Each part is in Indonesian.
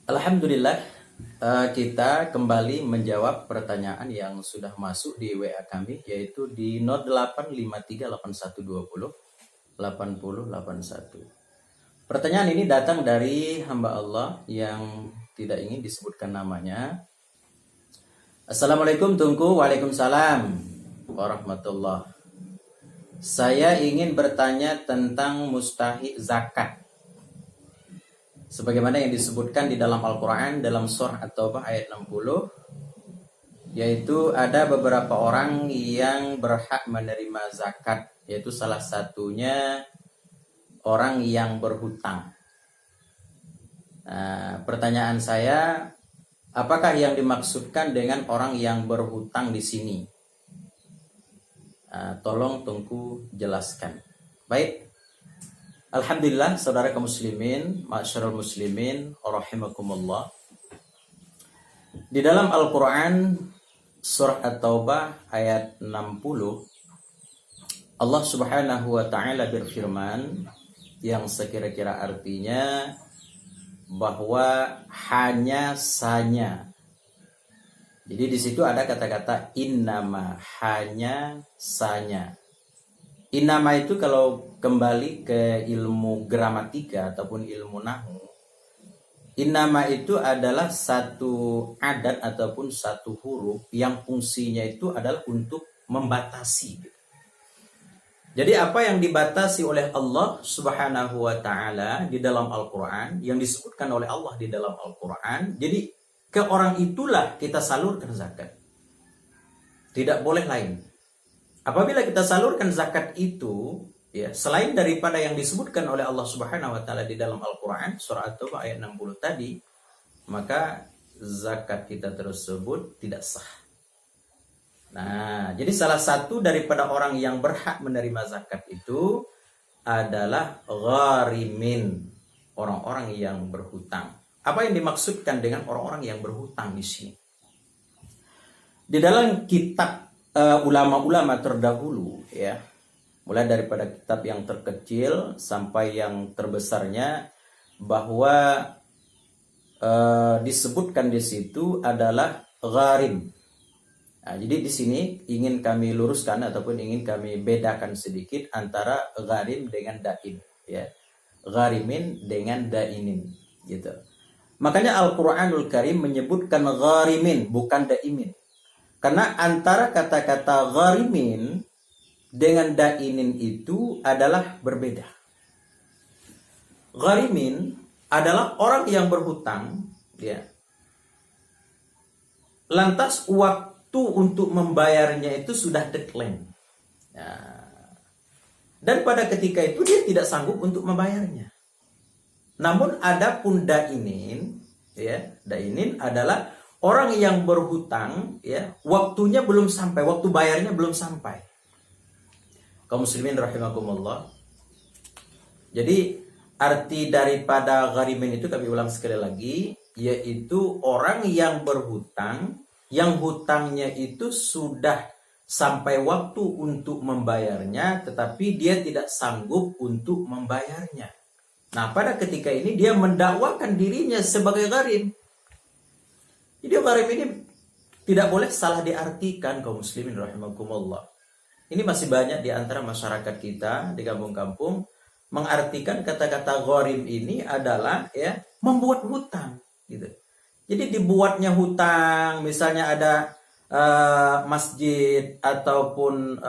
Alhamdulillah, kita kembali menjawab pertanyaan yang sudah masuk di WA kami, yaitu di 085381208081. Pertanyaan ini datang dari hamba Allah yang tidak ingin disebutkan namanya. Assalamualaikum Tunku. Waalaikumsalam warahmatullah. Saya ingin bertanya tentang mustahik zakat, sebagaimana yang disebutkan di dalam Al-Quran dalam surah At-Taubah ayat 60, yaitu ada beberapa orang yang berhak menerima zakat, yaitu salah satunya orang yang berhutang. Nah, pertanyaan saya, apakah yang dimaksudkan dengan orang yang berhutang di sini? Tolong Tunku jelaskan. Baik. Alhamdulillah, saudara kaum muslimin, ma'asyiral muslimin, rahimakumullah. Di dalam Al-Quran surah At-Taubah ayat 60, Allah subhanahu wa ta'ala berfirman yang sekira-kira artinya bahwa hanya sanya. Jadi di situ ada kata-kata innama, hanya sanya. Innama itu kalau kembali ke ilmu gramatika ataupun ilmu nahwu, innama itu adalah satu adat ataupun satu huruf yang fungsinya itu adalah untuk membatasi. Jadi apa yang dibatasi oleh Allah subhanahu wa ta'ala di dalam Al-Quran, yang disebutkan oleh Allah di dalam Al-Quran, jadi ke orang itulah kita salurkan zakat. Tidak boleh lain. Apabila kita salurkan zakat itu, ya, selain daripada yang disebutkan oleh Allah Subhanahu wa taala di dalam Al-Qur'an surah At-Taubah ayat 60 tadi, maka zakat kita tersebut tidak sah. Nah, jadi salah satu daripada orang yang berhak menerima zakat itu adalah gharimin, orang-orang yang berhutang. Apa yang dimaksudkan dengan orang-orang yang berhutang di sini? Di dalam kitab ulama-ulama terdahulu, ya, mulai daripada kitab yang terkecil sampai yang terbesarnya, bahwa disebutkan di situ adalah gharim. Nah, jadi di sini ingin kami luruskan ataupun ingin kami bedakan sedikit antara gharim dengan dain, ya, gharimin dengan dainin, gitu. Makanya Al-Quranul Karim menyebutkan gharimin, bukan daimin. Karena antara kata-kata gharimin dengan dainin itu adalah berbeda. Gharimin adalah orang yang berhutang, ya. Lantas waktu untuk membayarnya itu sudah deadline. Ya. Dan pada ketika itu dia tidak sanggup untuk membayarnya. Namun adapun dainin, ya, dainin adalah orang yang berhutang, ya, waktunya belum sampai, waktu bayarnya belum sampai. Kaum muslimin rahimakumullah. Jadi arti daripada gharimin itu kami ulang sekali lagi, yaitu orang yang berhutang, yang hutangnya itu sudah sampai waktu untuk membayarnya, tetapi dia tidak sanggup untuk membayarnya. Nah, pada ketika ini dia mendakwakan dirinya sebagai gharim. Jadi gharim ini tidak boleh salah diartikan, kaum muslimin rahimakumullah. Ini masih banyak di antara masyarakat kita di kampung-kampung mengartikan kata-kata gharim ini adalah, ya, membuat hutang, gitu. Jadi dibuatnya hutang, misalnya ada masjid ataupun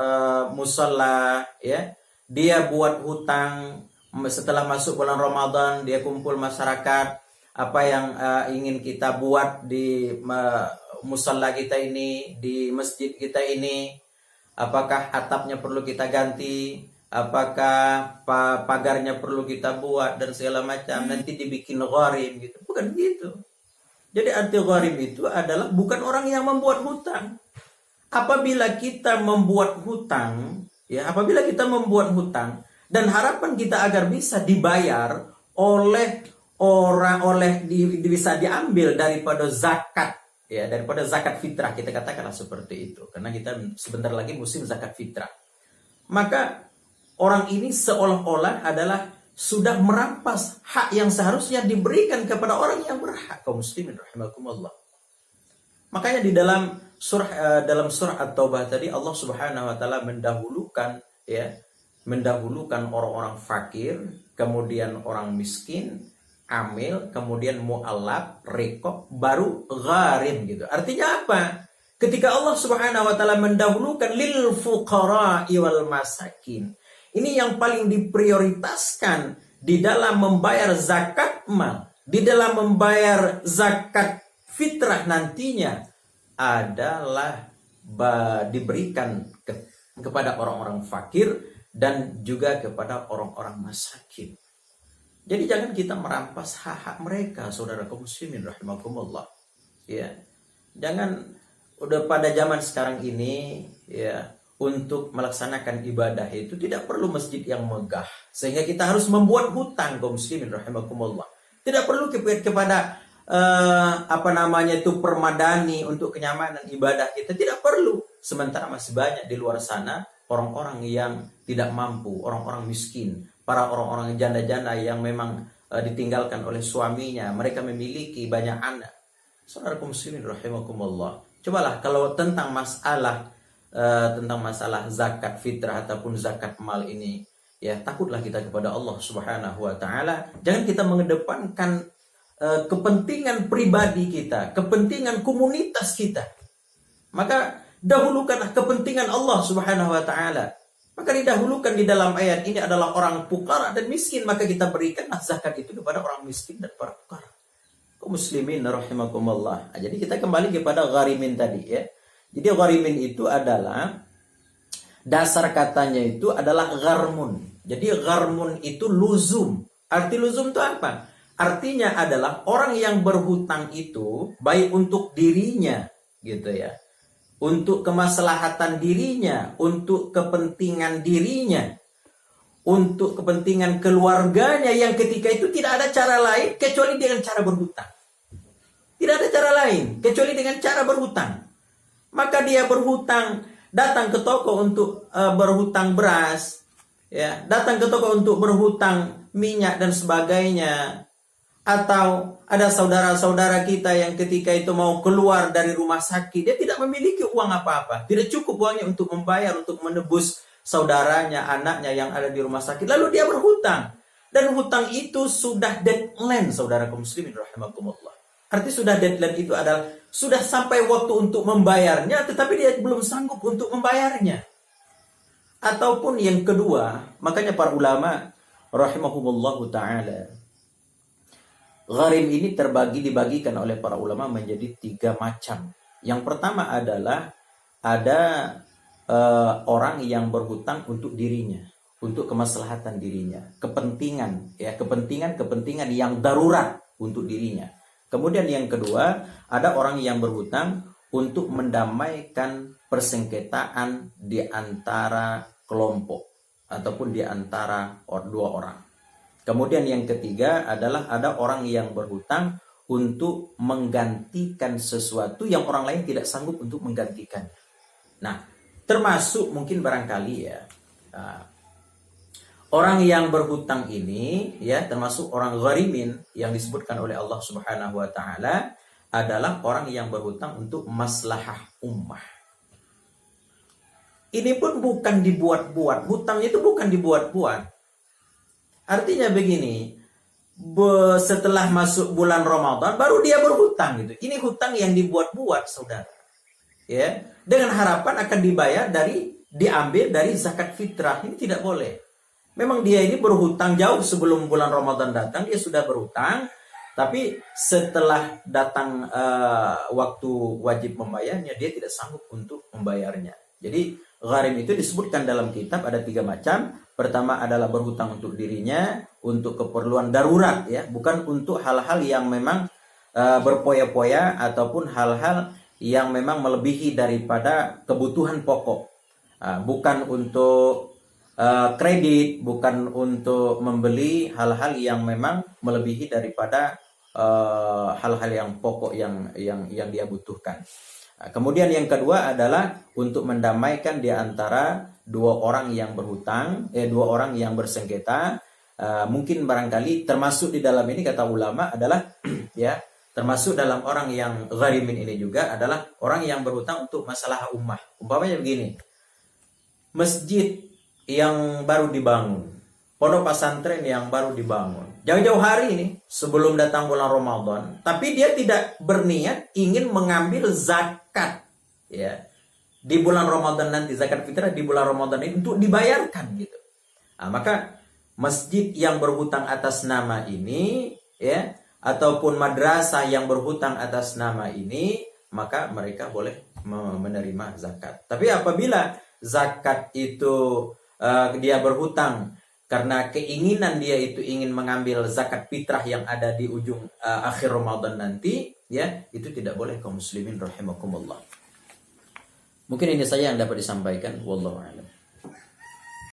musalla, ya, dia buat hutang setelah masuk bulan Ramadan, dia kumpul masyarakat, apa yang ingin kita buat di musalla kita ini, di masjid kita ini, apakah atapnya perlu kita ganti, apakah pagarnya perlu kita buat dan segala macam, nanti dibikin gharim, gitu. Bukan gitu. Jadi arti gharim itu adalah bukan orang yang membuat hutang. Apabila kita membuat hutang, ya, apabila kita membuat hutang dan harapan kita agar bisa dibayar oleh orang, bisa diambil daripada zakat, ya, daripada zakat fitrah, kita katakanlah seperti itu, karena kita sebentar lagi musim zakat fitrah. Maka orang ini seolah-olah adalah sudah merampas hak yang seharusnya diberikan kepada orang yang berhak. Kaum muslimin rahimakumullah. Makanya di dalam surah At-Taubah tadi Allah Subhanahu wa taala mendahulukan orang-orang fakir, kemudian orang miskin, amil, kemudian mu'allaf, riqab, baru gharim gitu. Artinya apa? Ketika Allah Subhanahu wa taala mendahulukan lil fuqara'i wal masakin. Ini yang paling diprioritaskan di dalam membayar zakat mal, di dalam membayar zakat fitrah nantinya adalah diberikan kepada orang-orang fakir dan juga kepada orang-orang masakin. Jadi jangan kita merampas hak-hak mereka, saudara kaum muslimin rahimakumullah. Ya. Jangan udah pada zaman sekarang ini ya, untuk melaksanakan ibadah itu tidak perlu masjid yang megah sehingga kita harus membuat hutang kaum muslimin rahimakumullah. Tidak perlu kepada permadani untuk kenyamanan ibadah kita, tidak perlu. Sementara masih banyak di luar sana orang-orang yang tidak mampu, orang-orang miskin, para orang-orang janda-janda yang memang ditinggalkan oleh suaminya, mereka memiliki banyak anak. Saudara kaum muslimin rahimakumullah, cobalah kalau tentang masalah zakat fitrah ataupun zakat mal ini, ya takutlah kita kepada Allah Subhanahu wa taala. Jangan kita mengedepankan kepentingan pribadi kita, kepentingan komunitas kita. Maka dahulukanlah kepentingan Allah Subhanahu wa taala. Maka didahulukan di dalam ayat ini adalah orang fuqara dan miskin, maka kita berikanlah zakat itu kepada orang miskin dan para fuqara. Kaum muslimin rahimakumullah. Jadi kita kembali kepada gharimin tadi ya. Jadi gharimin itu adalah dasar katanya itu adalah gharmun. Jadi gharmun itu luzum. Arti luzum itu apa? Artinya adalah orang yang berhutang itu baik untuk dirinya gitu ya, untuk kemaslahatan dirinya, untuk kepentingan dirinya, untuk kepentingan keluarganya yang ketika itu tidak ada cara lain kecuali dengan cara berhutang. Tidak ada cara lain kecuali dengan cara berhutang. Maka dia berhutang, datang ke toko untuk berhutang beras, ya, datang ke toko untuk berhutang minyak dan sebagainya. Atau ada saudara-saudara kita yang ketika itu mau keluar dari rumah sakit, dia tidak memiliki uang apa-apa. Tidak cukup uangnya untuk membayar, untuk menebus saudaranya, anaknya yang ada di rumah sakit. Lalu dia berhutang. Dan hutang itu sudah deadline, saudara kaum muslimin rahimakumullah. Arti sudah deadline itu adalah sudah sampai waktu untuk membayarnya, tetapi dia belum sanggup untuk membayarnya. Ataupun yang kedua, makanya para ulama rahimahumullahu ta'ala, gharim ini dibagikan oleh para ulama menjadi 3 macam. Yang pertama adalah ada orang yang berhutang untuk dirinya, untuk kemaslahatan dirinya, kepentingan yang darurat untuk dirinya. Kemudian yang kedua, ada orang yang berhutang untuk mendamaikan persengketaan di antara kelompok ataupun di antara 2 orang. Kemudian yang ketiga adalah ada orang yang berhutang untuk menggantikan sesuatu yang orang lain tidak sanggup untuk menggantikan. Nah, termasuk mungkin barangkali ya, orang yang berhutang ini ya, termasuk orang gharimin yang disebutkan oleh Allah Subhanahu wa taala adalah orang yang berhutang untuk maslahah ummah. Ini pun bukan dibuat-buat, hutangnya itu bukan dibuat-buat. Artinya begini, setelah masuk bulan Ramadan baru dia berhutang gitu. Ini hutang yang dibuat-buat, saudara. Ya, dengan harapan akan diambil dari zakat fitrah. Ini tidak boleh. Memang dia ini berhutang jauh sebelum bulan Ramadan datang, dia sudah berhutang, tapi setelah datang waktu wajib membayarnya, dia tidak sanggup untuk membayarnya. Jadi gharim itu disebutkan dalam kitab ada 3 macam. Pertama adalah berhutang untuk dirinya, untuk keperluan darurat ya, bukan untuk hal-hal yang memang berpoya-poya ataupun hal-hal yang memang melebihi daripada kebutuhan pokok. Bukan untuk kredit, bukan untuk membeli hal-hal yang memang melebihi daripada hal-hal yang pokok yang dia butuhkan. Kemudian yang kedua adalah untuk mendamaikan di antara 2 orang yang berhutang, 2 orang yang bersengketa, mungkin barangkali termasuk di dalam ini kata ulama adalah ya, termasuk dalam orang yang gharimin ini juga adalah orang yang berhutang untuk masalah ummah. Umpamanya begini, masjid yang baru dibangun, pondok pesantren yang baru dibangun, jauh-jauh hari ini sebelum datang bulan Ramadan, tapi dia tidak berniat ingin mengambil zakat ya di bulan Ramadan nanti, zakat fitrah di bulan Ramadan ini untuk dibayarkan gitu. Nah, maka masjid yang berhutang atas nama ini ya, ataupun madrasah yang berhutang atas nama ini, maka mereka boleh menerima zakat. Tapi apabila zakat itu dia berhutang karena keinginan dia itu ingin mengambil zakat fitrah yang ada di ujung akhir Ramadan nanti, ya, itu tidak boleh kaum muslimin rahimakumullah. Mungkin ini saja yang dapat disampaikan. Wallahu a'lam.